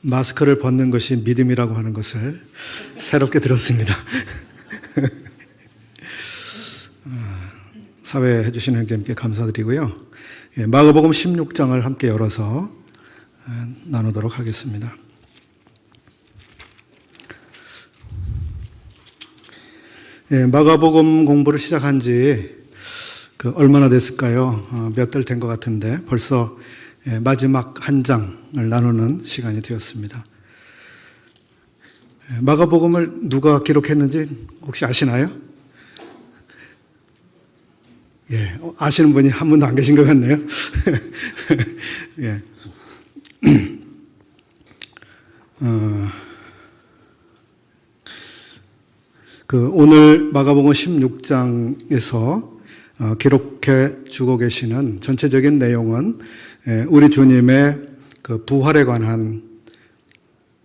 마스크를 벗는 것이 믿음이라고 하는 것을 새롭게 들었습니다. 사회해 주신 형제님께 감사드리고요. 마가복음 16장을 함께 열어서 나누도록 하겠습니다. 마가복음 공부를 시작한 지 얼마나 됐을까요? 몇 달 된 것 같은데 벌써 마지막 한 장을 나누는 시간이 되었습니다. 마가복음을 누가 기록했는지 혹시 아시나요? 예, 아시는 분이 한 분도 안 계신 것 같네요. 예. 오늘 마가복음 16장에서 기록해 주고 계시는 전체적인 내용은 우리 주님의 부활에 관한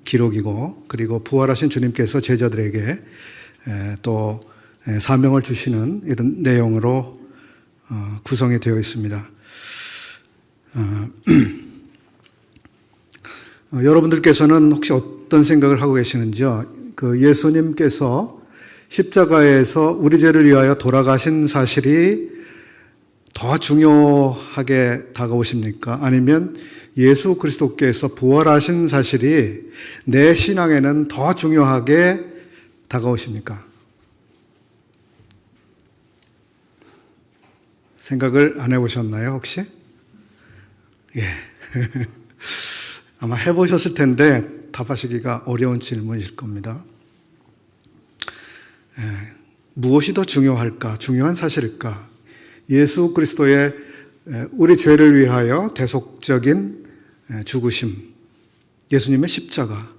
기록이고, 그리고 부활하신 주님께서 제자들에게 또 사명을 주시는 이런 내용으로 구성이 되어 있습니다. 여러분들께서는 혹시 어떤 생각을 하고 계시는지요? 예수님께서 십자가에서 우리 죄를 위하여 돌아가신 사실이 더 중요하게 다가오십니까? 아니면 예수 그리스도께서 부활하신 사실이 내 신앙에는 더 중요하게 다가오십니까? 생각을 안 해보셨나요, 혹시? 예. 아마 해보셨을 텐데 답하시기가 어려운 질문일 겁니다. 무엇이 더 중요할까? 중요한 사실일까? 예수 그리스도의 우리 죄를 위하여 대속적인 죽으심, 예수님의 십자가,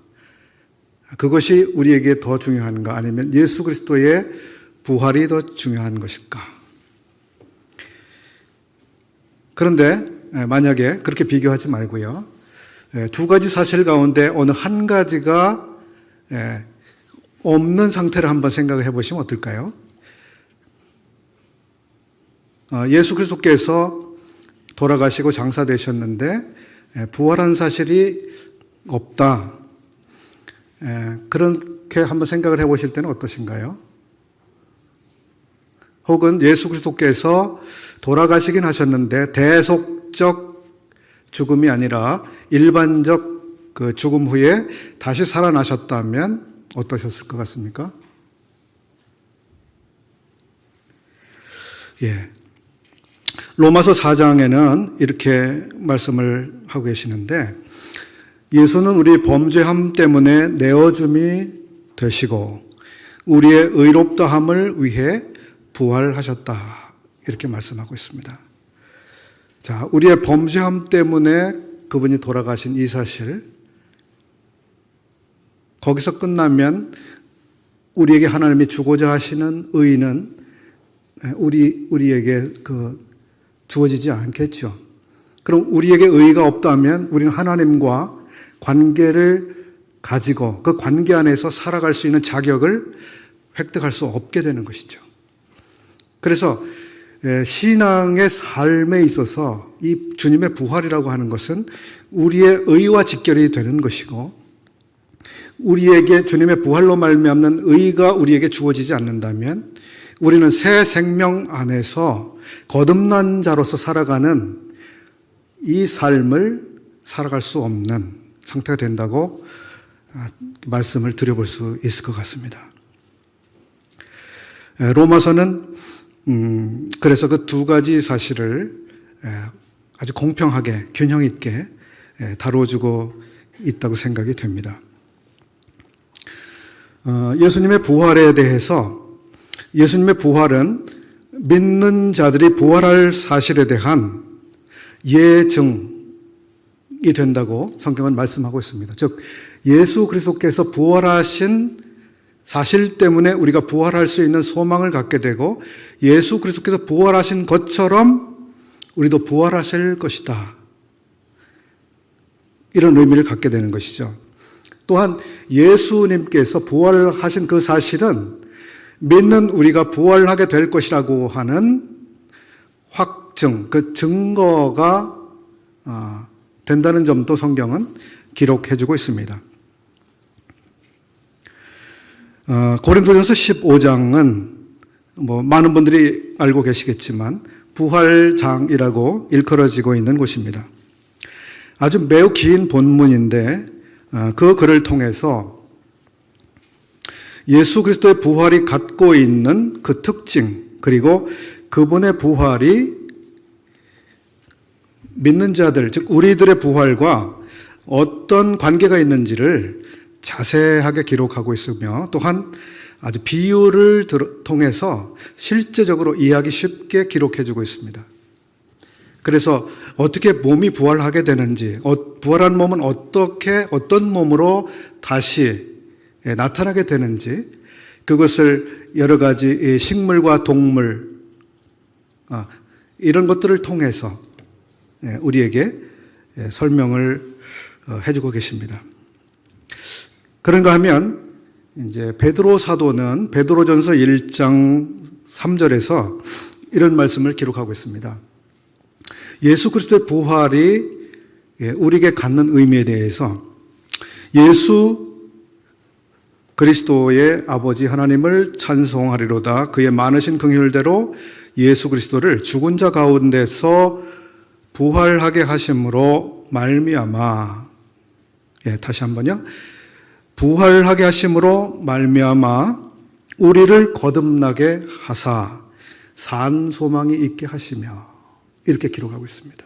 그것이 우리에게 더 중요한가? 아니면 예수 그리스도의 부활이 더 중요한 것일까? 그런데 만약에 그렇게 비교하지 말고요, 두 가지 사실 가운데 어느 한 가지가 없는 상태를 한번 생각을 해보시면 어떨까요? 예수 그리스도께서 돌아가시고 장사되셨는데 부활한 사실이 없다. 그렇게 한번 생각을 해보실 때는 어떠신가요? 혹은 예수 그리스도께서 돌아가시긴 하셨는데 대속적 죽음이 아니라 일반적 죽음 후에 다시 살아나셨다면 어떠셨을 것 같습니까? 예. 로마서 4장에는 이렇게 말씀을 하고 계시는데, 예수는 우리 범죄함 때문에 내어줌이 되시고 우리의 의롭다함을 위해 부활하셨다, 이렇게 말씀하고 있습니다. 자, 우리의 범죄함 때문에 그분이 돌아가신 이 사실, 거기서 끝나면 우리에게 하나님이 주고자 하시는 의는 우리에게 주어지지 않겠죠. 그럼 우리에게 의가 없다면 우리는 하나님과 관계를 가지고 그 관계 안에서 살아갈 수 있는 자격을 획득할 수 없게 되는 것이죠. 그래서 신앙의 삶에 있어서 이 주님의 부활이라고 하는 것은 우리의 의와 직결이 되는 것이고, 우리에게 주님의 부활로 말미암는 의가 우리에게 주어지지 않는다면 우리는 새 생명 안에서 거듭난 자로서 살아가는 이 삶을 살아갈 수 없는 상태가 된다고 말씀을 드려볼 수 있을 것 같습니다. 로마서는 그래서 그 두 가지 사실을 아주 공평하게 균형 있게 다루어주고 있다고 생각이 됩니다. 예수님의 부활에 대해서, 예수님의 부활은 믿는 자들이 부활할 사실에 대한 예증이 된다고 성경은 말씀하고 있습니다. 즉, 예수 그리스도께서 부활하신 사실 때문에 우리가 부활할 수 있는 소망을 갖게 되고, 예수 그리스도께서 부활하신 것처럼 우리도 부활하실 것이다, 이런 의미를 갖게 되는 것이죠. 또한 예수님께서 부활하신 그 사실은 믿는 우리가 부활하게 될 것이라고 하는 확증, 그 증거가 된다는 점도 성경은 기록해주고 있습니다. 고린도전서 15장은 많은 분들이 알고 계시겠지만 부활장이라고 일컬어지고 있는 곳입니다. 아주 매우 긴 본문인데 그 글을 통해서 예수 그리스도의 부활이 갖고 있는 그 특징, 그리고 그분의 부활이 믿는 자들, 즉 우리들의 부활과 어떤 관계가 있는지를 자세하게 기록하고 있으며, 또한 아주 비유를 통해서 실제적으로 이해하기 쉽게 기록해주고 있습니다. 그래서 어떻게 몸이 부활하게 되는지, 부활한 몸은 어떤 몸으로 다시 나타나게 되는지, 그것을 여러 가지 식물과 동물, 이런 것들을 통해서 우리에게 설명을 해주고 계십니다. 그런가 하면 이제 베드로 사도는 베드로전서 1장 3절에서 이런 말씀을 기록하고 있습니다. 예수 그리스도의 부활이 우리에게 갖는 의미에 대해서 예수 그리스도의 아버지 하나님을 찬송하리로다. 그의 많으신 긍휼대로 예수 그리스도를 죽은 자 가운데서 부활하게 하심으로 말미암아. 다시 한번요. 부활하게 하심으로 말미암아 우리를 거듭나게 하사 산 소망이 있게 하시며, 이렇게 기록하고 있습니다.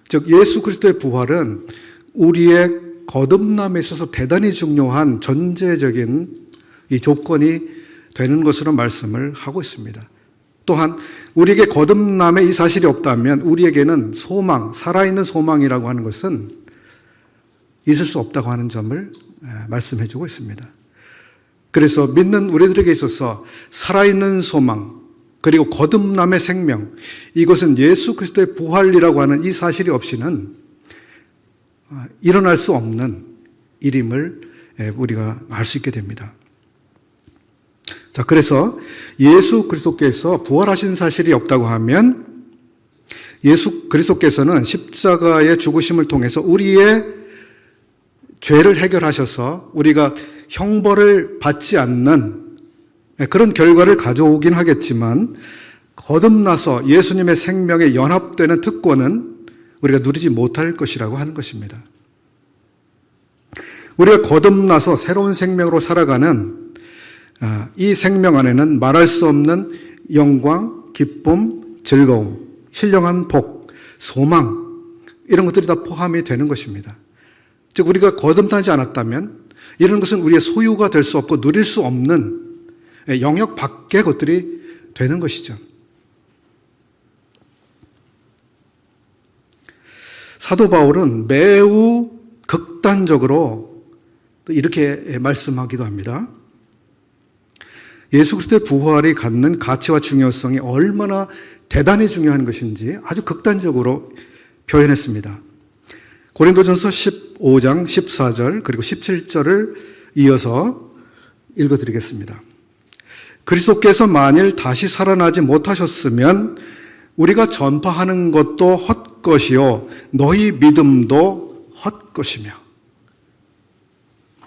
즉 예수 그리스도의 부활은 우리의 거듭남에 있어서 대단히 중요한 전제적인 이 조건이 되는 것으로 말씀을 하고 있습니다. 또한 우리에게 거듭남의 이 사실이 없다면 우리에게는 소망, 살아있는 소망이라고 하는 것은 있을 수 없다고 하는 점을 말씀해 주고 있습니다. 그래서 믿는 우리들에게 있어서 살아있는 소망, 그리고 거듭남의 생명, 이것은 예수 그리스도의 부활이라고 하는 이 사실이 없이는 일어날 수 없는 일임을 우리가 알 수 있게 됩니다. 자, 그래서 예수 그리스도께서 부활하신 사실이 없다고 하면 예수 그리스도께서는 십자가의 죽으심을 통해서 우리의 죄를 해결하셔서 우리가 형벌을 받지 않는 그런 결과를 가져오긴 하겠지만, 거듭나서 예수님의 생명에 연합되는 특권은 우리가 누리지 못할 것이라고 하는 것입니다. 우리가 거듭나서 새로운 생명으로 살아가는 이 생명 안에는 말할 수 없는 영광, 기쁨, 즐거움, 신령한 복, 소망, 이런 것들이 다 포함이 되는 것입니다. 즉 우리가 거듭나지 않았다면 이런 것은 우리의 소유가 될 수 없고 누릴 수 없는 영역 밖의 것들이 되는 것이죠. 사도 바울은 매우 극단적으로 이렇게 말씀하기도 합니다. 예수 그리스도의 부활이 갖는 가치와 중요성이 얼마나 대단히 중요한 것인지 아주 극단적으로 표현했습니다. 고린도전서 15장 14절 그리고 17절을 이어서 읽어드리겠습니다. 그리스도께서 만일 다시 살아나지 못하셨으면 우리가 전파하는 것도 헛것이요 너희 믿음도 헛것이며.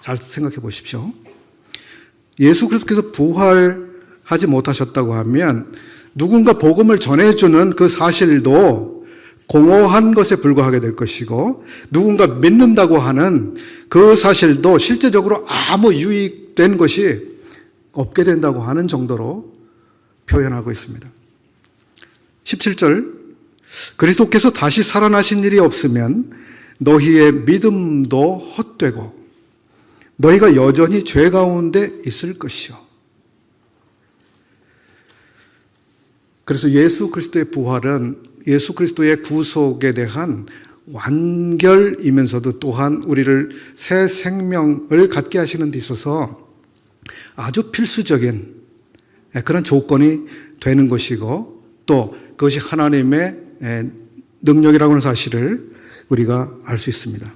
잘 생각해 보십시오. 예수 그리스도께서 부활하지 못하셨다고 하면 누군가 복음을 전해주는 그 사실도 공허한 것에 불과하게 될 것이고, 누군가 믿는다고 하는 그 사실도 실제적으로 아무 유익된 것이 없게 된다고 하는 정도로 표현하고 있습니다. 17절, 그리스도께서 다시 살아나신 일이 없으면 너희의 믿음도 헛되고 너희가 여전히 죄 가운데 있을 것이요. 그래서 예수 그리스도의 부활은 예수 그리스도의 구속에 대한 완결이면서도 또한 우리를 새 생명을 갖게 하시는 데 있어서 아주 필수적인 그런 조건이 되는 것이고, 또 그것이 하나님의 능력이라고 하는 사실을 우리가 알 수 있습니다.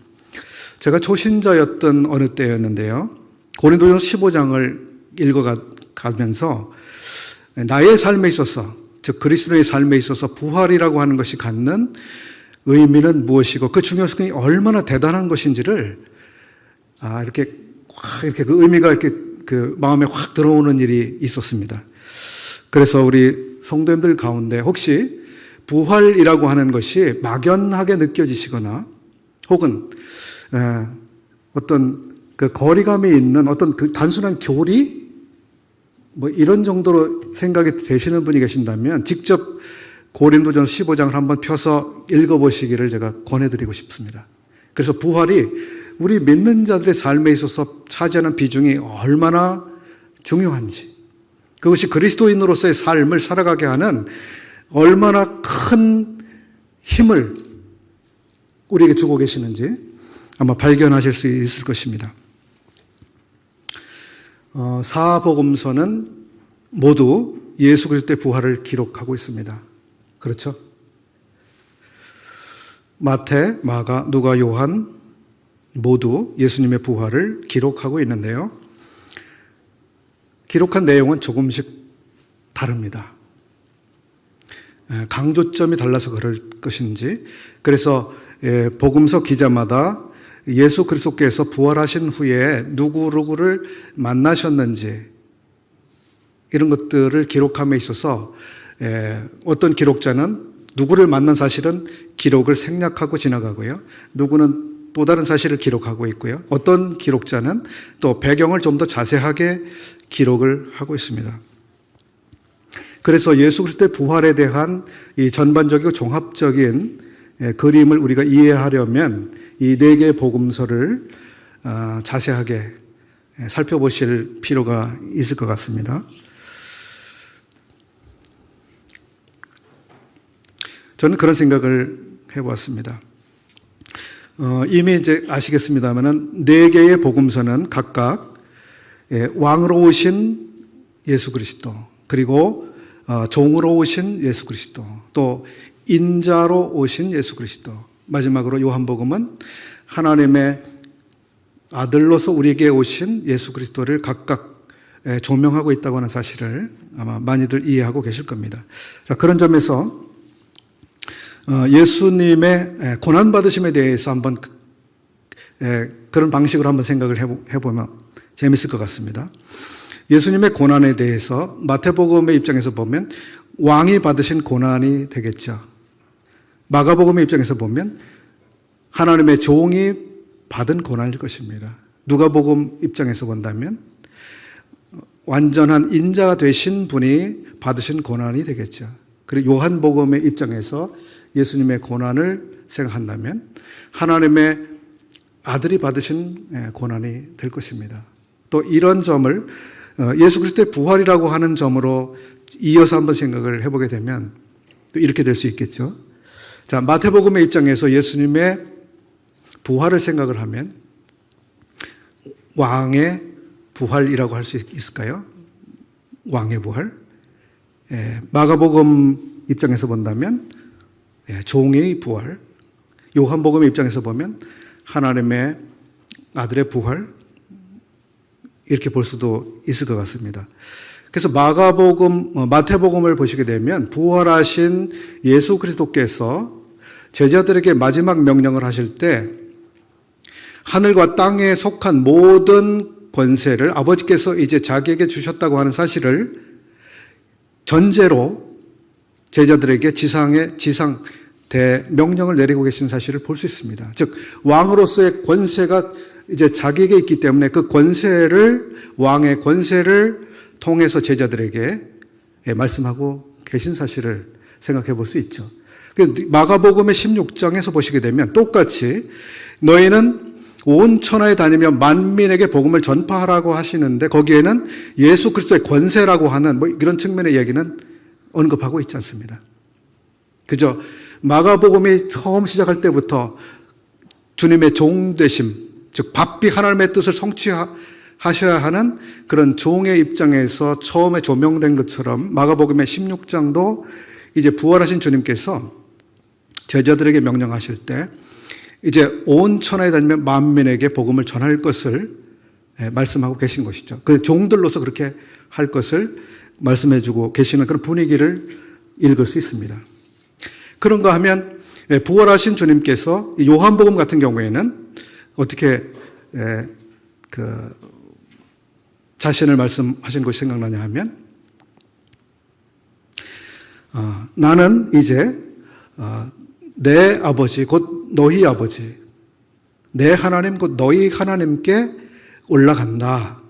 제가 초신자였던 어느 때였는데요, 고린도전서 15장을 읽어가면서 나의 삶에 있어서, 즉 그리스도의 삶에 있어서 부활이라고 하는 것이 갖는 의미는 무엇이고 그 중요성이 얼마나 대단한 것인지를 이렇게 그 의미가 이렇게 그 마음에 확 들어오는 일이 있었습니다. 그래서 우리 성도님들 가운데 혹시 부활이라고 하는 것이 막연하게 느껴지시거나 혹은 어떤 그 거리감이 있는 어떤 그 단순한 교리 뭐 이런 정도로 생각이 되시는 분이 계신다면 직접 고린도전서 15장을 한번 펴서 읽어보시기를 제가 권해드리고 싶습니다. 그래서 부활이 우리 믿는 자들의 삶에 있어서 차지하는 비중이 얼마나 중요한지, 그것이 그리스도인으로서의 삶을 살아가게 하는 얼마나 큰 힘을 우리에게 주고 계시는지 아마 발견하실 수 있을 것입니다. 사복음서는 모두 예수 그리스도의 부활을 기록하고 있습니다. 그렇죠? 마태, 마가, 누가, 요한 모두 예수님의 부활을 기록하고 있는데요. 기록한 내용은 조금씩 다릅니다. 강조점이 달라서 그럴 것인지, 그래서 복음서 기자마다 예수 그리스도께서 부활하신 후에 누구를 만나셨는지 이런 것들을 기록함에 있어서 어떤 기록자는 누구를 만난 사실은 기록을 생략하고 지나가고요. 누구는 또 다른 사실을 기록하고 있고요. 어떤 기록자는 또 배경을 좀 더 자세하게 기록을 하고 있습니다. 그래서 예수 그리스도의 부활에 대한 이 전반적이고 종합적인 그림을 우리가 이해하려면 이 네 개의 복음서를 자세하게 살펴보실 필요가 있을 것 같습니다. 저는 그런 생각을 해보았습니다. 이미 이제 아시겠습니다만은 네 개의 복음서는 각각 왕으로 오신 예수 그리스도, 그리고 종으로 오신 예수 그리스도, 또 인자로 오신 예수 그리스도, 마지막으로 요한복음은 하나님의 아들로서 우리에게 오신 예수 그리스도를 각각 조명하고 있다고 하는 사실을 아마 많이들 이해하고 계실 겁니다. 자, 그런 점에서 예수님의 고난받으심에 대해서 한번 그런 방식으로 한번 생각을 해보면 재밌을 것 같습니다. 예수님의 고난에 대해서 마태복음의 입장에서 보면 왕이 받으신 고난이 되겠죠. 마가복음의 입장에서 보면 하나님의 종이 받은 고난일 것입니다. 누가복음 입장에서 본다면 완전한 인자가 되신 분이 받으신 고난이 되겠죠. 그리고 요한복음의 입장에서 예수님의 고난을 생각한다면 하나님의 아들이 받으신 고난이 될 것입니다. 또 이런 점을 예수 그리스도의 부활이라고 하는 점으로 이어서 한번 생각을 해보게 되면 또 이렇게 될 수 있겠죠. 자, 마태복음의 입장에서 예수님의 부활을 생각을 하면 왕의 부활이라고 할 수 있을까요? 왕의 부활. 마가복음 입장에서 본다면 종의 부활. 요한복음의 입장에서 보면 하나님의 아들의 부활. 이렇게 볼 수도 있을 것 같습니다. 그래서 마태복음을 보시게 되면 부활하신 예수 그리스도께서 제자들에게 마지막 명령을 하실 때 하늘과 땅에 속한 모든 권세를 아버지께서 이제 자기에게 주셨다고 하는 사실을 전제로 제자들에게 지상 대명령을 내리고 계신 사실을 볼 수 있습니다. 즉 왕으로서의 권세가 이제 자기에게 있기 때문에 그 왕의 권세를 통해서 제자들에게 말씀하고 계신 사실을 생각해 볼 수 있죠. 마가복음의 16장에서 보시게 되면 똑같이 너희는 온 천하에 다니며 만민에게 복음을 전파하라고 하시는데 거기에는 예수 그리스도의 권세라고 하는 이런 측면의 얘기는 언급하고 있지 않습니다. 그죠? 마가복음이 처음 시작할 때부터 주님의 종되심, 즉 바삐 하나님의 뜻을 성취하셔야 하는 그런 종의 입장에서 처음에 조명된 것처럼 마가복음의 16장도 이제 부활하신 주님께서 제자들에게 명령하실 때 이제 온 천하에 다니면 만민에게 복음을 전할 것을 말씀하고 계신 것이죠. 그 종들로서 그렇게 할 것을 말씀해주고 계시는 그런 분위기를 읽을 수 있습니다. 그런가 하면 부활하신 주님께서 요한복음 같은 경우에는 어떻게 자신을 말씀하신 것이 생각나냐 하면 나는 이제 내 아버지 곧 너희 아버지 내 하나님 곧 너희 하나님께 올라간다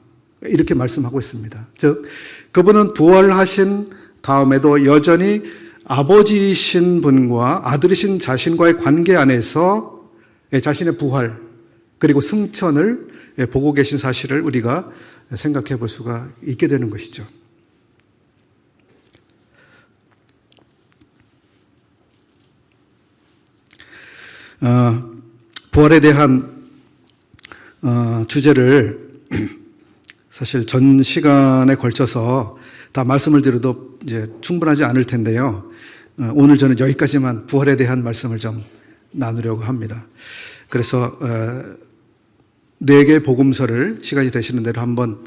이렇게 말씀하고 있습니다. 즉 그분은 부활하신 다음에도 여전히 아버지이신 분과 아들이신 자신과의 관계 안에서 자신의 부활 그리고 승천을 보고 계신 사실을 우리가 생각해 볼 수가 있게 되는 것이죠. 부활에 대한 주제를 사실 전 시간에 걸쳐서 다 말씀을 드려도 이제 충분하지 않을 텐데요. 오늘 저는 여기까지만 부활에 대한 말씀을 좀 나누려고 합니다. 그래서 4개의 복음서를 시간이 되시는 대로 한번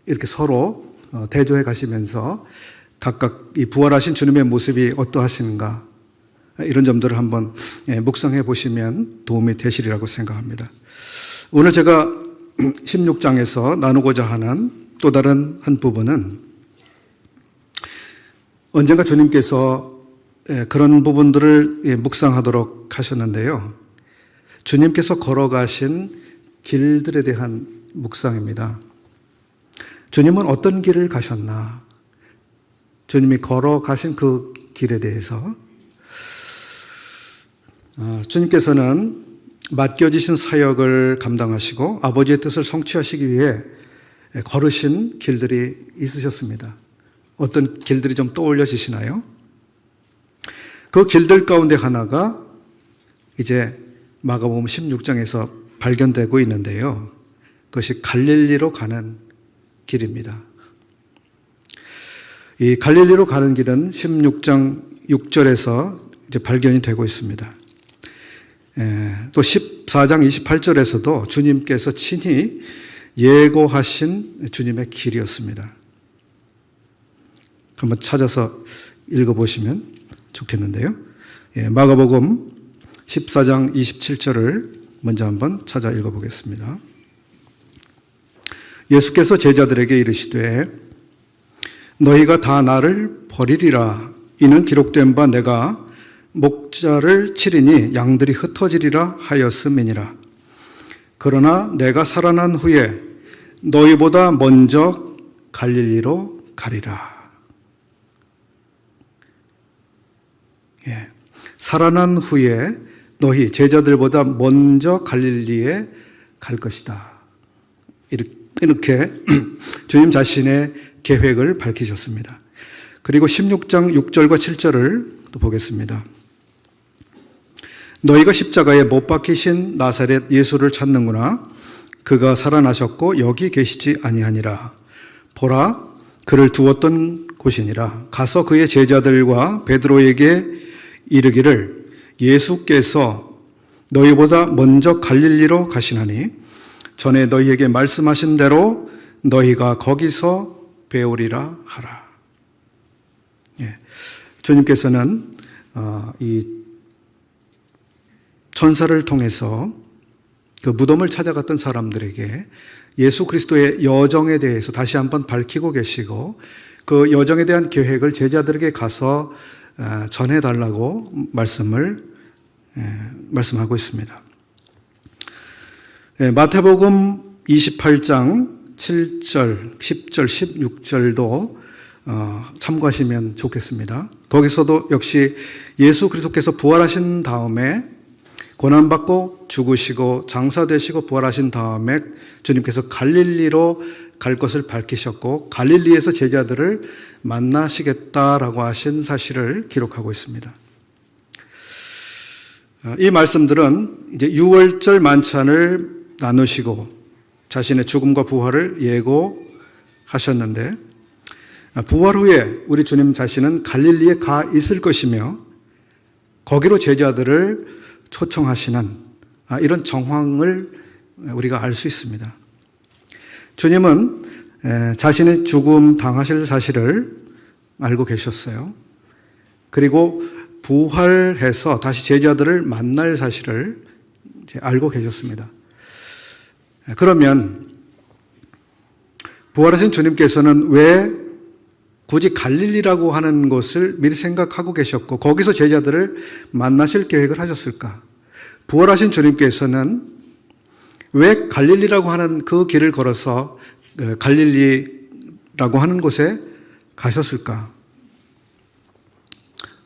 이렇게 서로 대조해 가시면서 각각 이 부활하신 주님의 모습이 어떠하신가 이런 점들을 한번 묵상해 보시면 도움이 되시리라고 생각합니다. 오늘 제가 16장에서 나누고자 하는 또 다른 한 부분은 언젠가 주님께서 그런 부분들을 묵상하도록 하셨는데요. 주님께서 걸어가신 길들에 대한 묵상입니다. 주님은 어떤 길을 가셨나? 주님이 걸어가신 그 길에 대해서 주님께서는 맡겨지신 사역을 감당하시고 아버지의 뜻을 성취하시기 위해 걸으신 길들이 있으셨습니다. 어떤 길들이 좀 떠올려지시나요? 그 길들 가운데 하나가 이제 마가복음 16장에서 발견되고 있는데요. 그것이 갈릴리로 가는 길입니다. 이 갈릴리로 가는 길은 16장 6절에서 이제 발견이 되고 있습니다. 또 14장 28절에서도 주님께서 친히 예고하신 주님의 길이었습니다. 한번 찾아서 읽어보시면 좋겠는데요. 마가복음 14장 27절을 먼저 한번 찾아 읽어보겠습니다. 예수께서 제자들에게 이르시되 너희가 다 나를 버리리라. 이는 기록된 바 내가 목자를 치리니 양들이 흩어지리라 하였음이니라. 그러나 내가 살아난 후에 너희보다 먼저 갈릴리로 가리라. 살아난 후에 너희 제자들보다 먼저 갈릴리에 갈 것이다. 이렇게 주님 자신의 계획을 밝히셨습니다. 그리고 16장 6절과 7절을 또 보겠습니다. 너희가 십자가에 못 박히신 나사렛 예수를 찾는구나. 그가 살아나셨고 여기 계시지 아니하니라. 보라, 그를 두었던 곳이니라. 가서 그의 제자들과 베드로에게 이르기를 예수께서 너희보다 먼저 갈릴리로 가시나니 전에 너희에게 말씀하신 대로 너희가 거기서 배우리라 하라. 주님께서는 이 천사를 통해서 그 무덤을 찾아갔던 사람들에게 예수 그리스도의 여정에 대해서 다시 한번 밝히고 계시고 그 여정에 대한 계획을 제자들에게 가서 전해달라고 말씀하고 있습니다. 마태복음 28장 7절, 10절, 16절도 참고하시면 좋겠습니다. 거기서도 역시 예수 그리스도께서 부활하신 다음에 고난받고 죽으시고 장사되시고 부활하신 다음에 주님께서 갈릴리로 갈 것을 밝히셨고 갈릴리에서 제자들을 만나시겠다라고 하신 사실을 기록하고 있습니다. 이 말씀들은 이제 유월절 만찬을 나누시고 자신의 죽음과 부활을 예고하셨는데 부활 후에 우리 주님 자신은 갈릴리에 가 있을 것이며 거기로 제자들을 초청하시는 이런 정황을 우리가 알 수 있습니다. 주님은 자신의 죽음 당하실 사실을 알고 계셨어요. 그리고 부활해서 다시 제자들을 만날 사실을 이제 알고 계셨습니다. 그러면 부활하신 주님께서는 왜 굳이 갈릴리라고 하는 곳을 미리 생각하고 계셨고 거기서 제자들을 만나실 계획을 하셨을까? 부활하신 주님께서는 왜 갈릴리라고 하는 그 길을 걸어서 갈릴리라고 하는 곳에 가셨을까?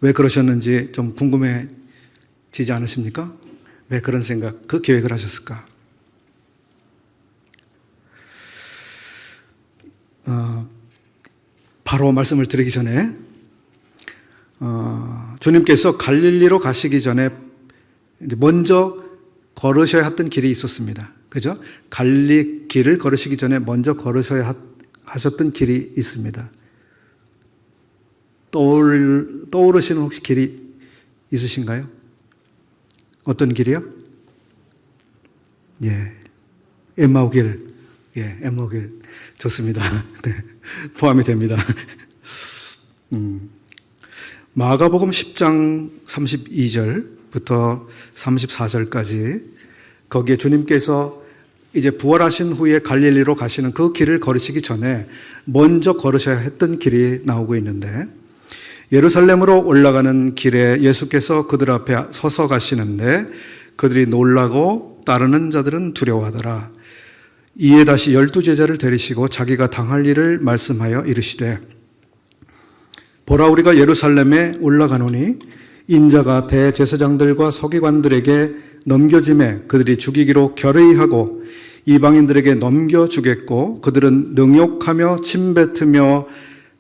왜 그러셨는지 좀 궁금해지지 않으십니까? 왜 그런 생각, 그 계획을 하셨을까? 바로 말씀을 드리기 전에 주님께서 갈릴리로 가시기 전에 먼저 걸으셔야 했던 길이 있었습니다. 그죠? 갈릴리 길을 걸으시기 전에 먼저 걸으셔야 하셨던 길이 있습니다. 떠오르시는 혹시 길이 있으신가요? 어떤 길이요? 예, 엠마오길. 예, 엠마오길. 좋습니다. 네, 포함이 됩니다. 마가복음 10장 32절부터 34절까지 거기에 주님께서 이제 부활하신 후에 갈릴리로 가시는 그 길을 걸으시기 전에 먼저 걸으셔야 했던 길이 나오고 있는데 예루살렘으로 올라가는 길에 예수께서 그들 앞에 서서 가시는데 그들이 놀라고 따르는 자들은 두려워하더라. 이에 다시 12제자를 데리시고 자기가 당할 일을 말씀하여 이르시되 보라 우리가 예루살렘에 올라가노니 인자가 대제사장들과 서기관들에게 넘겨짐에 그들이 죽이기로 결의하고 이방인들에게 넘겨주겠고 그들은 능욕하며 침뱉으며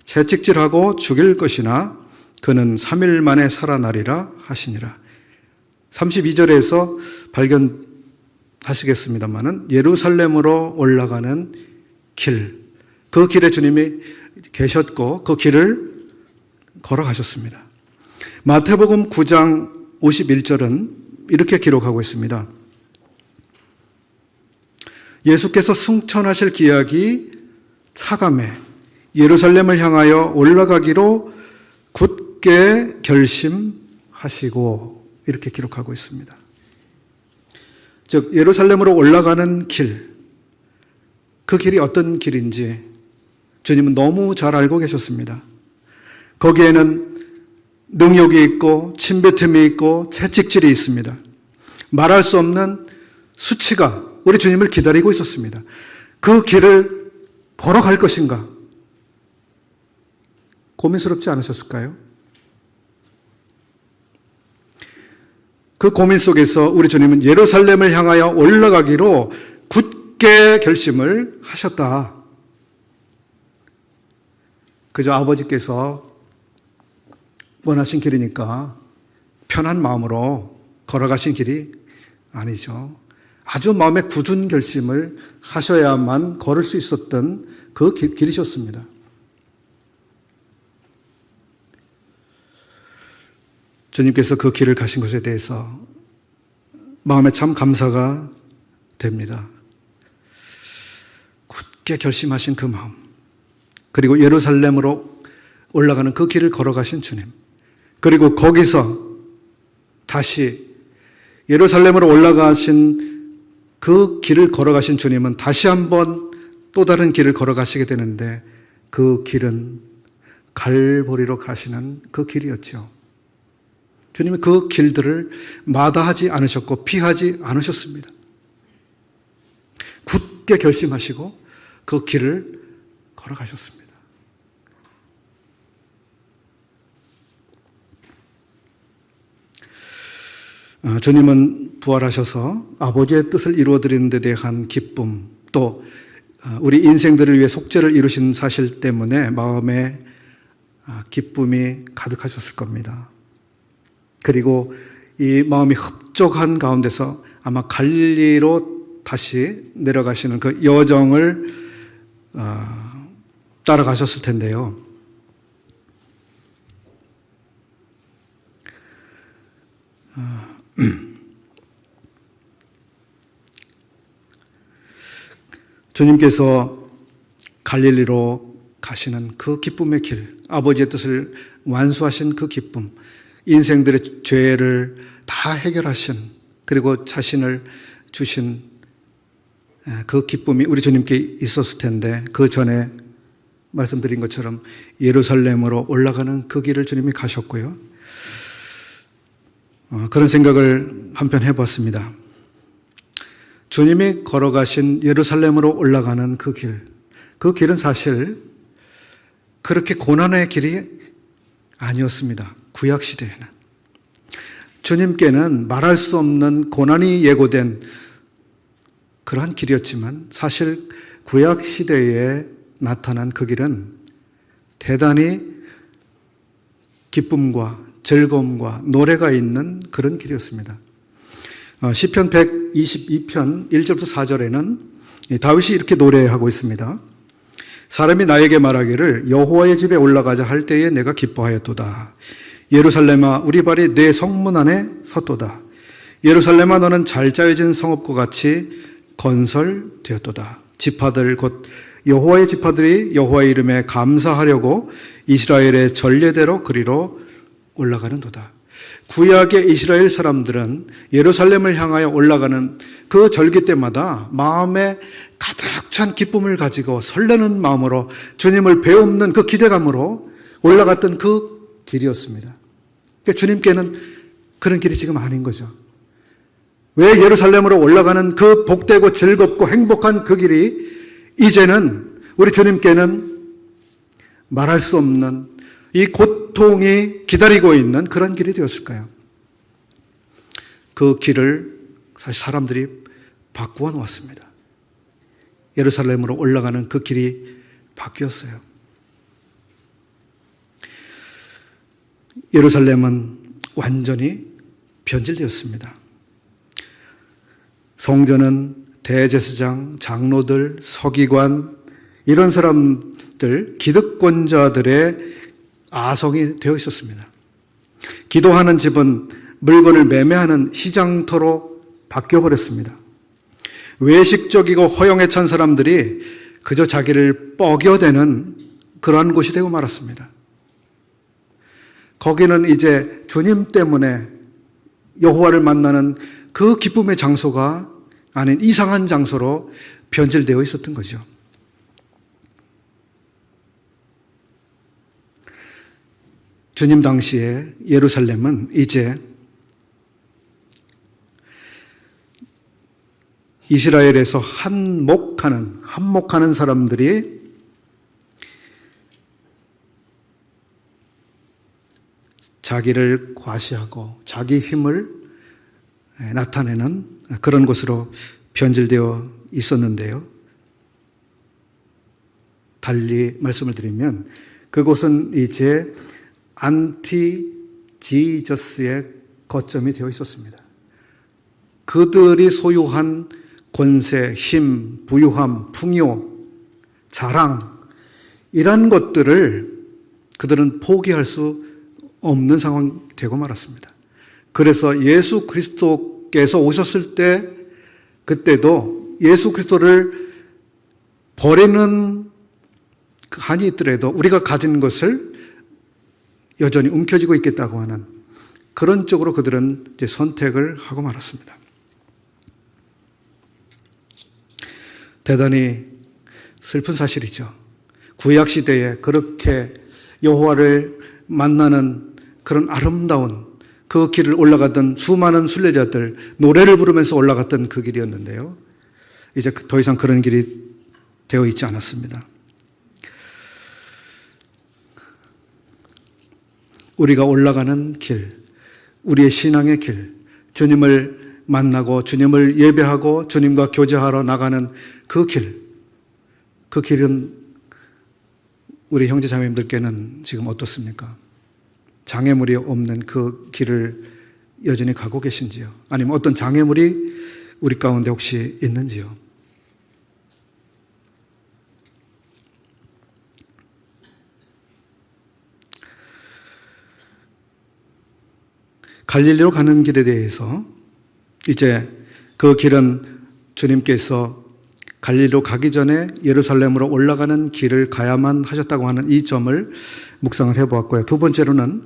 채찍질하고 죽일 것이나 그는 3일 만에 살아나리라 하시니라. 32절에서 발견하시겠습니다마는 예루살렘으로 올라가는 길, 그 길에 주님이 계셨고 그 길을 걸어가셨습니다. 마태복음 9장 51절은 이렇게 기록하고 있습니다. 예수께서 승천하실 기약이 차감해 예루살렘을 향하여 올라가기로 굳게 결심하시고 이렇게 기록하고 있습니다. 즉 예루살렘으로 올라가는 길, 그 길이 어떤 길인지 주님은 너무 잘 알고 계셨습니다. 거기에는 능욕이 있고 침뱉음이 있고 채찍질이 있습니다. 말할 수 없는 수치가 우리 주님을 기다리고 있었습니다. 그 길을 걸어갈 것인가? 고민스럽지 않으셨을까요? 그 고민 속에서 우리 주님은 예루살렘을 향하여 올라가기로 굳게 결심을 하셨다. 그저 아버지께서 원하신 길이니까 편한 마음으로 걸어가신 길이 아니죠. 아주 마음에 굳은 결심을 하셔야만 걸을 수 있었던 그 길이셨습니다. 주님께서 그 길을 가신 것에 대해서 마음에 참 감사가 됩니다. 굳게 결심하신 그 마음, 그리고 예루살렘으로 올라가는 그 길을 걸어가신 주님, 그리고 거기서 다시 예루살렘으로 올라가신 그 길을 걸어가신 주님은 다시 한번 또 다른 길을 걸어가시게 되는데 그 길은 갈보리로 가시는 그 길이었죠. 주님은 그 길들을 마다하지 않으셨고 피하지 않으셨습니다. 굳게 결심하시고 그 길을 걸어가셨습니다. 주님은 부활하셔서 아버지의 뜻을 이루어드리는 데 대한 기쁨, 또 우리 인생들을 위해 속죄를 이루신 사실 때문에 마음에 기쁨이 가득하셨을 겁니다. 그리고 이 마음이 흡족한 가운데서 아마 갈릴리로 다시 내려가시는 그 여정을 따라가셨을 텐데요. 주님께서 갈릴리로 가시는 그 기쁨의 길, 아버지의 뜻을 완수하신 그 기쁨, 인생들의 죄를 다 해결하신, 그리고 자신을 주신 그 기쁨이 우리 주님께 있었을 텐데, 그 전에 말씀드린 것처럼 예루살렘으로 올라가는 그 길을 주님이 가셨고요. 그런 생각을 한편 해봤습니다. 주님이 걸어가신 예루살렘으로 올라가는 그 길은 사실 그렇게 고난의 길이 아니었습니다. 구약시대에는. 주님께는 말할 수 없는 고난이 예고된 그러한 길이었지만, 사실 구약시대에 나타난 그 길은 대단히 기쁨과 즐거움과 노래가 있는 그런 길이었습니다. 시편 122편 1절부터 4절에는 다윗이 이렇게 노래하고 있습니다. 사람이 나에게 말하기를 여호와의 집에 올라가자 할 때에 내가 기뻐하였도다. 예루살렘아 우리 발이 내 성문 안에 섰도다. 예루살렘아 너는 잘 짜여진 성읍과 같이 건설되었도다. 지파들 곧 여호와의 지파들이 여호와의 이름에 감사하려고 이스라엘의 전례대로 그리로 올라가는도다. 구약의 이스라엘 사람들은 예루살렘을 향하여 올라가는 그 절기 때마다 마음에 가득 찬 기쁨을 가지고 설레는 마음으로 주님을 배움는 그 기대감으로 올라갔던 그 길이었습니다. 그러니까 주님께는 그런 길이 지금 아닌 거죠. 왜 예루살렘으로 올라가는 그 복되고 즐겁고 행복한 그 길이 이제는 우리 주님께는 말할 수 없는 이 고통이 기다리고 있는 그런 길이 되었을까요? 그 길을 사실 사람들이 바꾸어 놓았습니다. 예루살렘으로 올라가는 그 길이 바뀌었어요. 예루살렘은 완전히 변질되었습니다. 성전은 대제사장, 장로들, 서기관, 이런 사람들, 기득권자들의 아성이 되어 있었습니다. 기도하는 집은 물건을 매매하는 시장터로 바뀌어버렸습니다. 외식적이고 허영에 찬 사람들이 그저 자기를 뻐겨대는 그러한 곳이 되고 말았습니다. 거기는 이제 주님 때문에 여호와를 만나는 그 기쁨의 장소가 아닌 이상한 장소로 변질되어 있었던 거죠. 주님 당시에 예루살렘은 이제 이스라엘에서 한목하는 사람들이 자기를 과시하고 자기 힘을 나타내는 그런 곳으로 변질되어 있었는데요. 달리 말씀을 드리면 그곳은 이제 안티 지저스의 거점이 되어 있었습니다. 그들이 소유한 권세, 힘, 부유함, 풍요, 자랑, 이런 것들을 그들은 포기할 수 없는 상황이 되고 말았습니다. 그래서 예수 그리스도께서 오셨을 때, 그때도 예수 그리스도를 버리는 한이 있더라도 우리가 가진 것을 여전히 움켜쥐고 있겠다고 하는 그런 쪽으로 그들은 이제 선택을 하고 말았습니다. 대단히 슬픈 사실이죠. 구약 시대에 그렇게 여호와를 만나는 그런 아름다운 그 길을 올라갔던 수많은 순례자들, 노래를 부르면서 올라갔던 그 길이었는데요. 이제 더 이상 그런 길이 되어 있지 않았습니다. 우리가 올라가는 길, 우리의 신앙의 길, 주님을 만나고 주님을 예배하고 주님과 교제하러 나가는 그 길은 우리 형제 자매님들께는 지금 어떻습니까? 장애물이 없는 그 길을 여전히 가고 계신지요? 아니면 어떤 장애물이 우리 가운데 혹시 있는지요? 갈릴리로 가는 길에 대해서 이제 그 길은 주님께서 갈릴리로 가기 전에 예루살렘으로 올라가는 길을 가야만 하셨다고 하는 이 점을 묵상을 해보았고요. 두 번째로는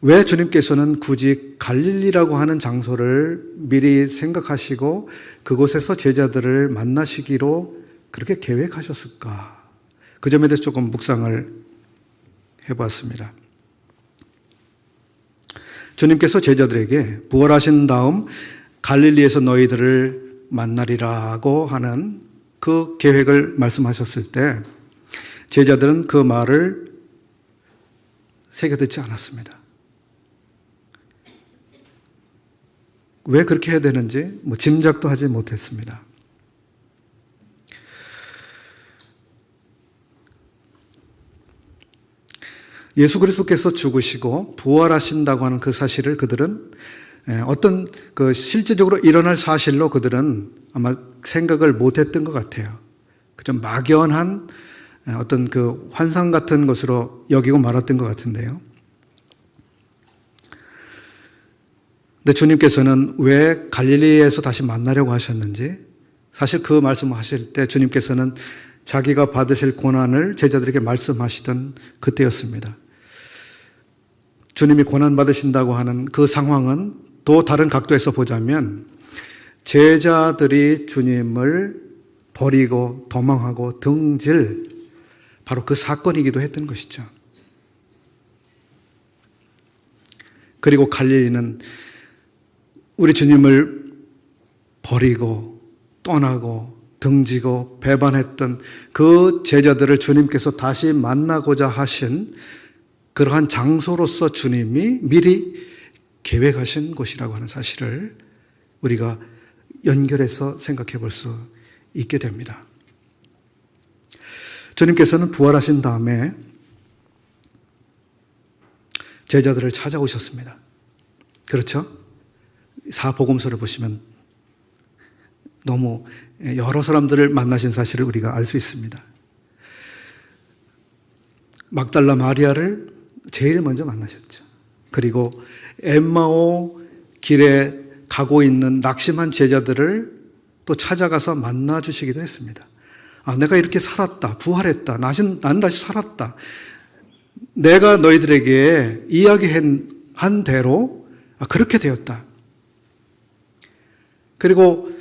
왜 주님께서는 굳이 갈릴리라고 하는 장소를 미리 생각하시고 그곳에서 제자들을 만나시기로 그렇게 계획하셨을까? 그 점에 대해서 조금 묵상을 해봤습니다. 주님께서 제자들에게 부활하신 다음 갈릴리에서 너희들을 만나리라고 하는 그 계획을 말씀하셨을 때 제자들은 그 말을 새겨듣지 않았습니다. 왜 그렇게 해야 되는지 짐작도 하지 못했습니다. 예수 그리스도께서 죽으시고 부활하신다고 하는 그 사실을 그들은 어떤 실제적으로 일어날 사실로 그들은 아마 생각을 못했던 것 같아요. 좀 막연한 어떤 그 환상 같은 것으로 여기고 말았던 것 같은데요. 근데 주님께서는 왜 갈릴리에서 다시 만나려고 하셨는지, 사실 그 말씀을 하실 때 주님께서는 자기가 받으실 고난을 제자들에게 말씀하시던 그때였습니다. 주님이 고난 받으신다고 하는 그 상황은 또 다른 각도에서 보자면 제자들이 주님을 버리고 도망하고 등질 바로 그 사건이기도 했던 것이죠. 그리고 갈릴리는 우리 주님을 버리고 떠나고 등지고 배반했던 그 제자들을 주님께서 다시 만나고자 하신 그러한 장소로서 주님이 미리 계획하신 곳이라고 하는 사실을 우리가 연결해서 생각해 볼 수 있게 됩니다. 주님께서는 부활하신 다음에 제자들을 찾아오셨습니다. 그렇죠? 사복음서를 보시면 너무 여러 사람들을 만나신 사실을 우리가 알 수 있습니다. 막달라 마리아를 제일 먼저 만나셨죠. 그리고 엠마오 길에 가고 있는 낙심한 제자들을 또 찾아가서 만나 주시기도 했습니다. 내가 이렇게 살았다, 부활했다, 난 다시 살았다. 내가 너희들에게 이야기한 대로 그렇게 되었다. 그리고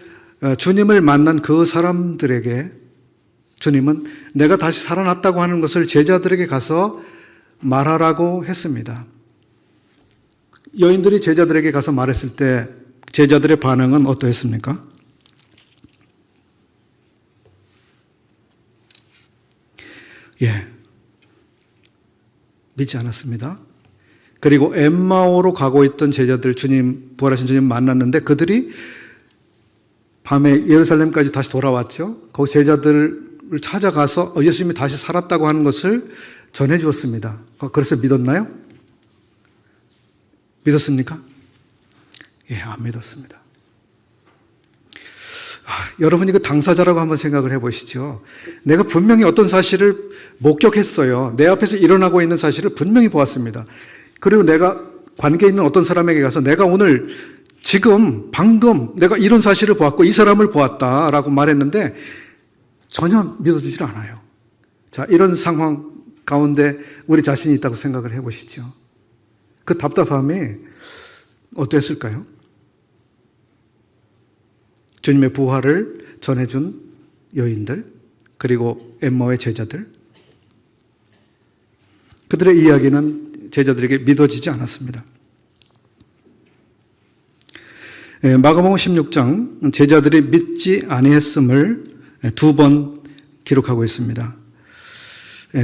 주님을 만난 그 사람들에게 주님은 내가 다시 살아났다고 하는 것을 제자들에게 가서 말하라고 했습니다. 여인들이 제자들에게 가서 말했을 때 제자들의 반응은 어떠했습니까? 믿지 않았습니다. 그리고 엠마오로 가고 있던 제자들 부활하신 주님 만났는데 그들이 밤에 예루살렘까지 다시 돌아왔죠. 거기 제자들을 찾아가서 예수님이 다시 살았다고 하는 것을 전해 주었습니다. 그래서 믿었나요? 믿었습니까? 안 믿었습니다. 여러분이 그 당사자라고 한번 생각을 해보시죠. 내가 분명히 어떤 사실을 목격했어요. 내 앞에서 일어나고 있는 사실을 분명히 보았습니다. 그리고 내가 관계 있는 어떤 사람에게 가서 내가 오늘 방금 내가 이런 사실을 보았고 이 사람을 보았다라고 말했는데 전혀 믿어주질 않아요. 자, 이런 상황 가운데 우리 자신이 있다고 생각을 해보시죠. 그 답답함이 어땠을까요? 주님의 부활을 전해준 여인들, 그리고 엠마오의 제자들, 그들의 이야기는 제자들에게 믿어지지 않았습니다. 마가복음 16장 제자들이 믿지 아니했음을 2번 기록하고 있습니다.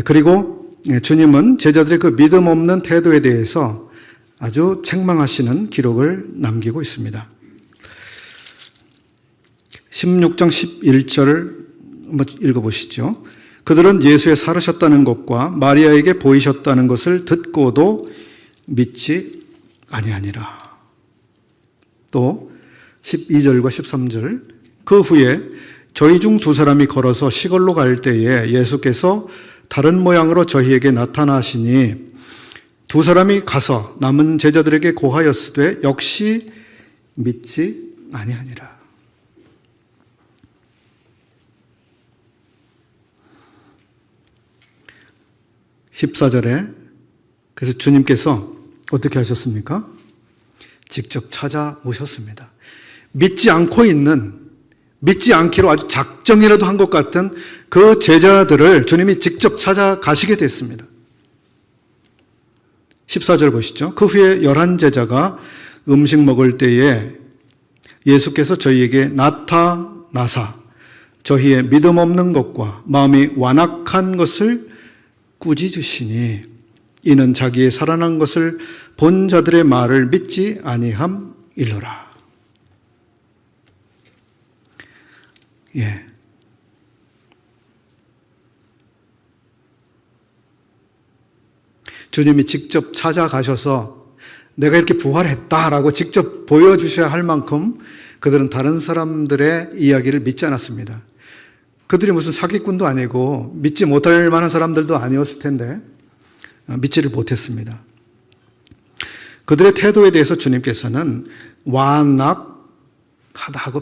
그리고 주님은 제자들의 그 믿음 없는 태도에 대해서 아주 책망하시는 기록을 남기고 있습니다. 16장 11절을 한번 읽어보시죠. 그들은 예수의 살으셨다는 것과 마리아에게 보이셨다는 것을 듣고도 믿지 아니하니라. 또 12절과 13절, 그 후에 저희 중 두 사람이 걸어서 시골로 갈 때에 예수께서 다른 모양으로 저희에게 나타나시니 두 사람이 가서 남은 제자들에게 고하였으되 역시 믿지 아니하니라. 14절에 그래서 주님께서 어떻게 하셨습니까? 직접 찾아오셨습니다. 믿지 않기로 아주 작정이라도 한 것 같은 그 제자들을 주님이 직접 찾아가시게 됐습니다. 14절 보시죠. 그 후에 11제자가 음식 먹을 때에 예수께서 저희에게 나타나사 저희의 믿음 없는 것과 마음이 완악한 것을 꾸짖으시니 이는 자기의 살아난 것을 본 자들의 말을 믿지 아니함일러라. 예. 주님이 직접 찾아가셔서 내가 이렇게 부활했다라고 직접 보여주셔야 할 만큼 그들은 다른 사람들의 이야기를 믿지 않았습니다. 그들이 무슨 사기꾼도 아니고 믿지 못할 만한 사람들도 아니었을 텐데 믿지를 못했습니다. 그들의 태도에 대해서 주님께서는 완악하다고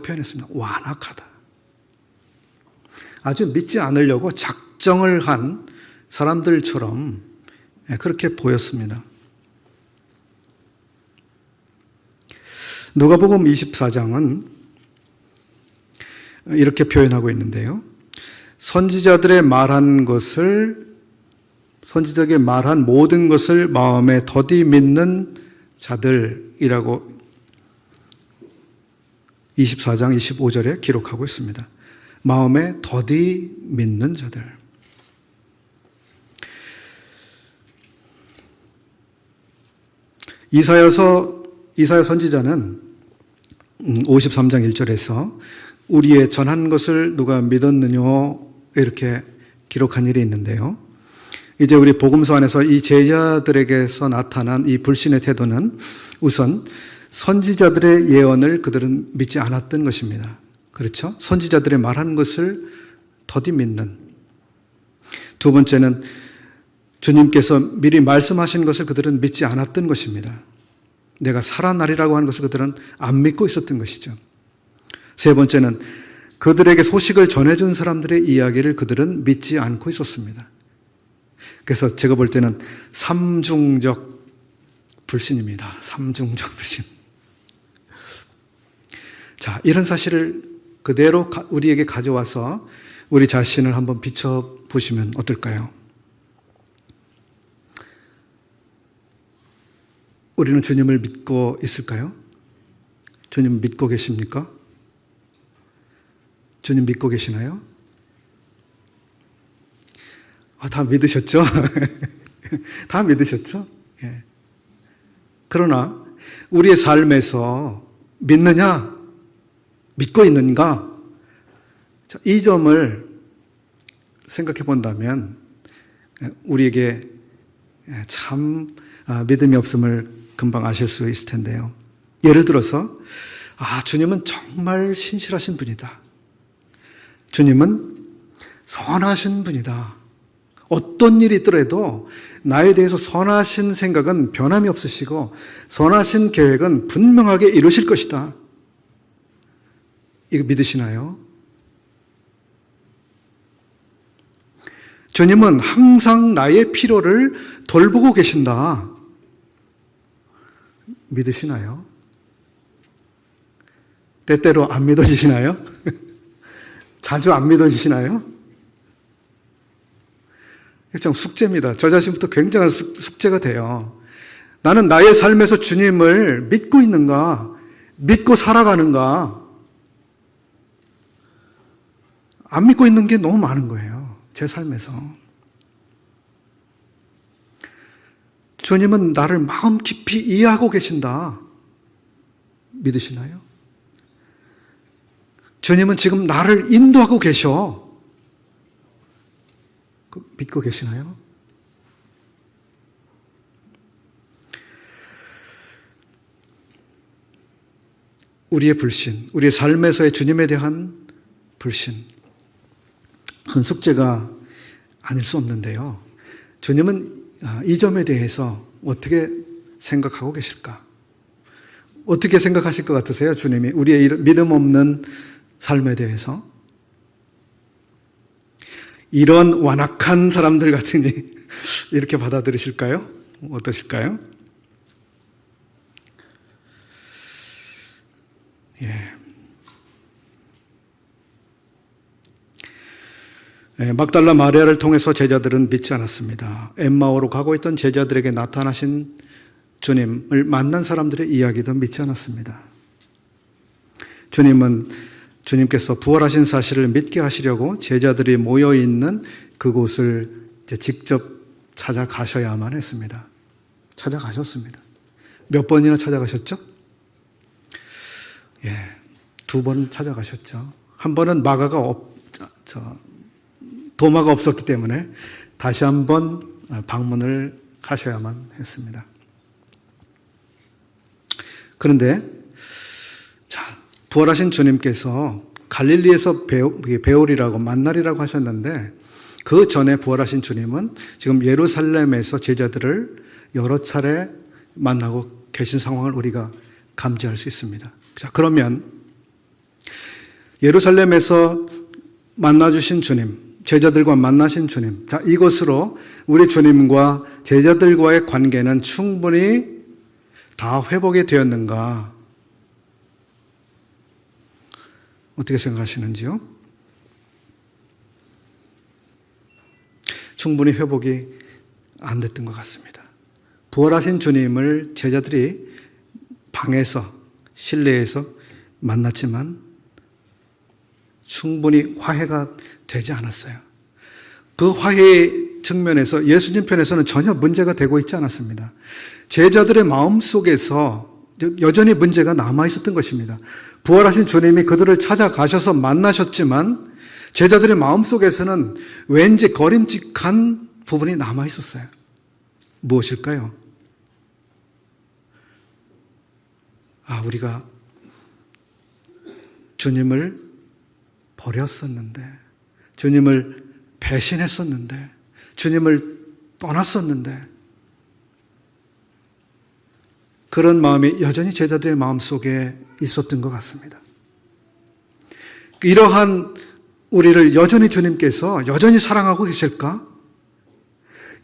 표현했습니다. 완악하다. 아주 믿지 않으려고 작정을 한 사람들처럼 그렇게 보였습니다. 누가복음 24장은 이렇게 표현하고 있는데요. 선지자들의 말한 모든 것을 마음에 더디 믿는 자들이라고 24장 25절에 기록하고 있습니다. 마음에 더디 믿는 자들. 이사야 선지자는 53장 1절에서 우리의 전한 것을 누가 믿었느냐 이렇게 기록한 일이 있는데요. 이제 우리 복음서 안에서 이 제자들에게서 나타난 이 불신의 태도는 우선 선지자들의 예언을 그들은 믿지 않았던 것입니다. 그렇죠? 선지자들의 말한 것을 더디 믿는. 두 번째는 주님께서 미리 말씀하신 것을 그들은 믿지 않았던 것입니다. 내가 살아나리라고 하는 것을 그들은 안 믿고 있었던 것이죠. 세 번째는 그들에게 소식을 전해준 사람들의 이야기를 그들은 믿지 않고 있었습니다. 그래서 제가 볼 때는 삼중적 불신입니다. 삼중적 불신. 자, 이런 사실을 그대로 우리에게 가져와서 우리 자신을 한번 비춰보시면 어떨까요? 우리는 주님을 믿고 있을까요? 주님 믿고 계십니까? 주님 믿고 계시나요? 다 믿으셨죠? 다 믿으셨죠? 예. 그러나 우리의 삶에서 믿느냐? 믿고 있는가? 이 점을 생각해 본다면 우리에게 참 믿음이 없음을 금방 아실 수 있을 텐데요. 예를 들어서 주님은 정말 신실하신 분이다. 주님은 선하신 분이다. 어떤 일이 있더라도 나에 대해서 선하신 생각은 변함이 없으시고 선하신 계획은 분명하게 이루실 것이다. 이거 믿으시나요? 주님은 항상 나의 필요를 돌보고 계신다. 믿으시나요? 때때로 안 믿어지시나요? 자주 안 믿어지시나요? 참 숙제입니다. 저 자신부터 굉장한 숙제가 돼요. 나는 나의 삶에서 주님을 믿고 있는가? 믿고 살아가는가? 안 믿고 있는 게 너무 많은 거예요. 제 삶에서. 주님은 나를 마음 깊이 이해하고 계신다. 믿으시나요? 주님은 지금 나를 인도하고 계셔. 믿고 계시나요? 우리의 불신, 우리의 삶에서의 주님에 대한 불신, 큰 숙제가 아닐 수 없는데요. 주님은 이 점에 대해서 어떻게 생각하고 계실까? 어떻게 생각하실 것 같으세요? 주님이 우리의 믿음 없는 삶에 대해서? 이런 완악한 사람들 같으니 이렇게 받아들이실까요? 어떠실까요? 막달라 마리아를 통해서 제자들은 믿지 않았습니다. 엠마오로 가고 있던 제자들에게 나타나신 주님을 만난 사람들의 이야기도 믿지 않았습니다. 주님께서 부활하신 사실을 믿게 하시려고 제자들이 모여 있는 그곳을 직접 찾아가셔야만 했습니다. 찾아가셨습니다. 몇 번이나 찾아가셨죠? 2번 찾아가셨죠. 한 번은 도마가 없었기 때문에 다시 한번 방문을 하셔야만 했습니다. 그런데 부활하신 주님께서 갈릴리에서 배우리라고 만나리라고 하셨는데 그 전에 부활하신 주님은 지금 예루살렘에서 제자들을 여러 차례 만나고 계신 상황을 우리가 감지할 수 있습니다. 자, 그러면 예루살렘에서 만나주신 주님, 제자들과 만나신 주님, 자, 이것으로 우리 주님과 제자들과의 관계는 충분히 다 회복이 되었는가? 어떻게 생각하시는지요? 충분히 회복이 안 됐던 것 같습니다. 부활하신 주님을 제자들이 방에서, 실내에서 만났지만 충분히 화해가 되지 않았어요. 그 화해의 측면에서 예수님 편에서는 전혀 문제가 되고 있지 않았습니다. 제자들의 마음속에서 여전히 문제가 남아있었던 것입니다. 부활하신 주님이 그들을 찾아가셔서 만나셨지만 제자들의 마음속에서는 왠지 거림직한 부분이 남아있었어요. 무엇일까요? 우리가 주님을 버렸었는데, 주님을 배신했었는데, 주님을 떠났었는데, 그런 마음이 여전히 제자들의 마음속에 있었던 것 같습니다. 이러한 우리를 여전히 주님께서 여전히 사랑하고 계실까?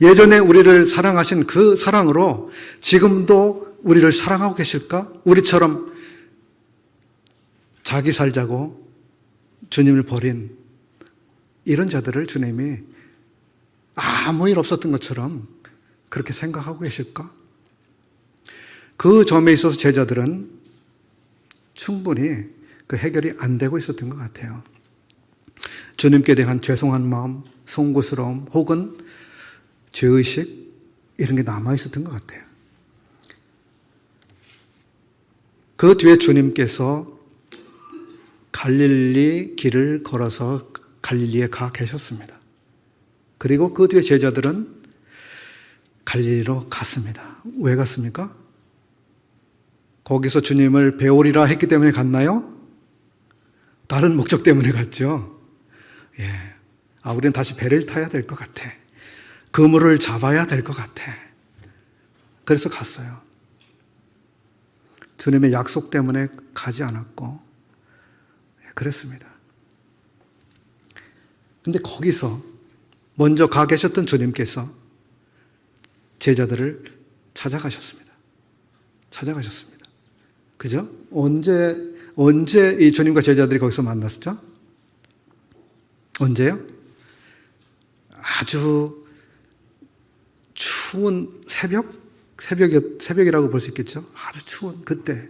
예전에 우리를 사랑하신 그 사랑으로 지금도 우리를 사랑하고 계실까? 우리처럼 자기 살자고 주님을 버린 이런 자들을 주님이 아무 일 없었던 것처럼 그렇게 생각하고 계실까? 그 점에 있어서 제자들은 충분히 그 해결이 안 되고 있었던 것 같아요. 주님께 대한 죄송한 마음, 송구스러움 혹은 죄의식 이런 게 남아 있었던 것 같아요. 그 뒤에 주님께서 갈릴리 길을 걸어서 갈릴리에 가 계셨습니다. 그리고 그 뒤에 제자들은 갈릴리로 갔습니다. 왜 갔습니까? 거기서 주님을 배우리라 했기 때문에 갔나요? 다른 목적 때문에 갔죠. 우리는 다시 배를 타야 될 것 같아. 그물을 잡아야 될 것 같아. 그래서 갔어요. 주님의 약속 때문에 가지 않았고, 그랬습니다. 근데 거기서 먼저 가 계셨던 주님께서 제자들을 찾아가셨습니다. 그죠? 언제 이 주님과 제자들이 거기서 만났죠? 언제요? 아주 추운 새벽이라고 볼 수 있겠죠? 아주 추운 그때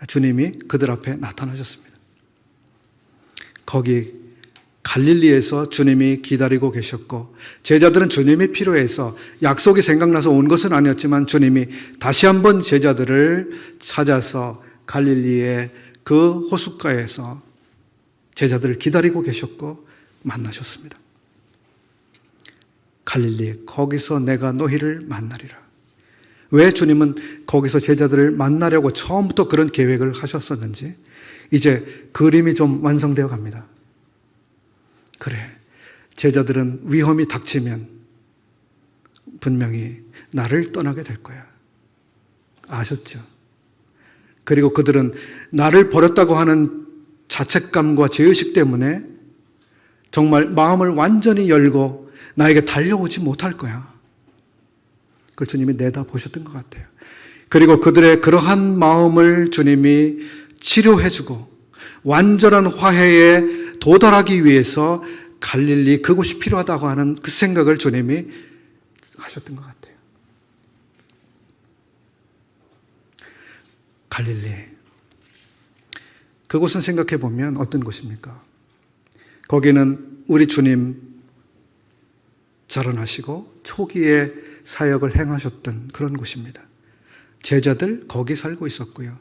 주님이 그들 앞에 나타나셨습니다. 거기 갈릴리에서 주님이 기다리고 계셨고 제자들은 주님이 필요해서 약속이 생각나서 온 것은 아니었지만 주님이 다시 한번 제자들을 찾아서 갈릴리의 그 호숫가에서 제자들을 기다리고 계셨고 만나셨습니다. 갈릴리, 거기서 내가 너희를 만나리라. 왜 주님은 거기서 제자들을 만나려고 처음부터 그런 계획을 하셨었는지 이제 그림이 좀 완성되어 갑니다. 그래, 제자들은 위험이 닥치면 분명히 나를 떠나게 될 거야. 아셨죠? 그리고 그들은 나를 버렸다고 하는 자책감과 죄의식 때문에 정말 마음을 완전히 열고 나에게 달려오지 못할 거야. 그걸 주님이 내다보셨던 것 같아요. 그리고 그들의 그러한 마음을 주님이 치료해주고 완전한 화해에 도달하기 위해서 갈릴리 그곳이 필요하다고 하는 그 생각을 주님이 하셨던 것 같아요. 갈릴리. 그곳은 생각해 보면 어떤 곳입니까? 거기는 우리 주님 자라나시고 초기에 사역을 행하셨던 그런 곳입니다. 제자들 거기 살고 있었고요.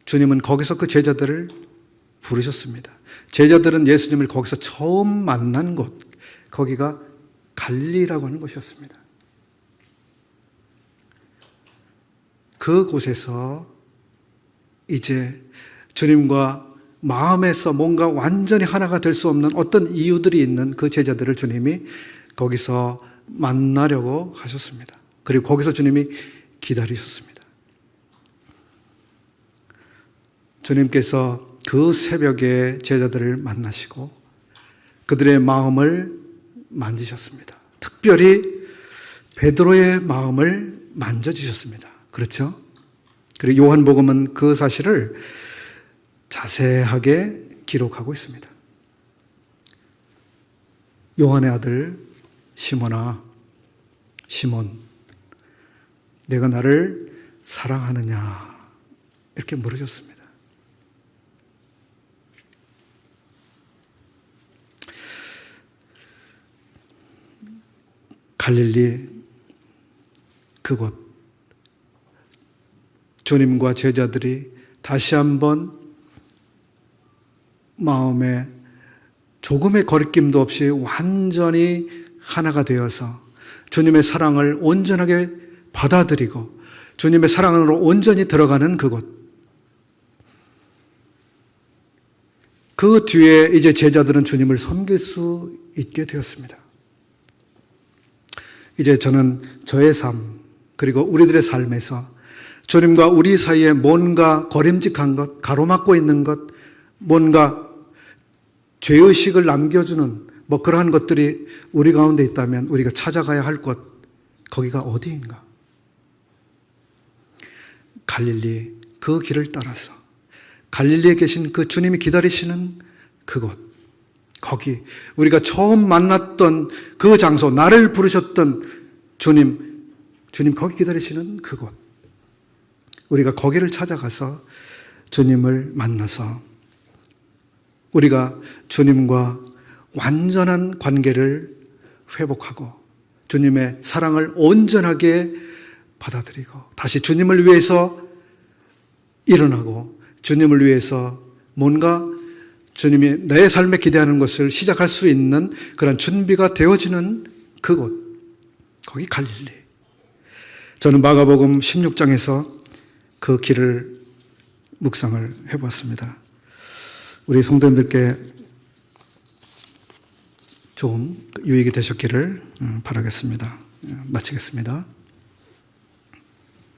주님은 거기서 그 제자들을 부르셨습니다. 제자들은 예수님을 거기서 처음 만난 곳, 거기가 갈릴리라고 하는 곳이었습니다. 그곳에서 이제 주님과 마음에서 뭔가 완전히 하나가 될 수 없는 어떤 이유들이 있는 그 제자들을 주님이 거기서 만나려고 하셨습니다. 그리고 거기서 주님이 기다리셨습니다. 주님께서 그 새벽에 제자들을 만나시고 그들의 마음을 만지셨습니다. 특별히 베드로의 마음을 만져주셨습니다. 그렇죠? 그리고 요한복음은 그 사실을 자세하게 기록하고 있습니다. 요한의 아들 시몬아, 시몬, 내가 나를 사랑하느냐? 이렇게 물으셨습니다. 갈릴리 그곳, 주님과 제자들이 다시 한번 마음에 조금의 거리낌도 없이 완전히 하나가 되어서 주님의 사랑을 온전하게 받아들이고 주님의 사랑으로 온전히 들어가는 그곳. 그 뒤에 이제 제자들은 주님을 섬길 수 있게 되었습니다. 이제 저는 저의 삶, 그리고 우리들의 삶에서 주님과 우리 사이에 뭔가 거림직한 것, 가로막고 있는 것, 뭔가 죄의식을 남겨주는 그러한 것들이 우리 가운데 있다면 우리가 찾아가야 할 곳, 거기가 어디인가? 갈릴리, 그 길을 따라서 갈릴리에 계신 그 주님이 기다리시는 그곳, 거기 우리가 처음 만났던 그 장소, 나를 부르셨던 주님 거기 기다리시는 그곳, 우리가 거기를 찾아가서 주님을 만나서 우리가 주님과 완전한 관계를 회복하고 주님의 사랑을 온전하게 받아들이고 다시 주님을 위해서 일어나고 주님을 위해서 뭔가 주님이 내 삶에 기대하는 것을 시작할 수 있는 그런 준비가 되어지는 그곳, 거기 갈릴리. 저는 마가복음 16장에서 그 길을 묵상을 해보았습니다. 우리 성도님들께 좀 유익이 되셨기를 바라겠습니다. 마치겠습니다.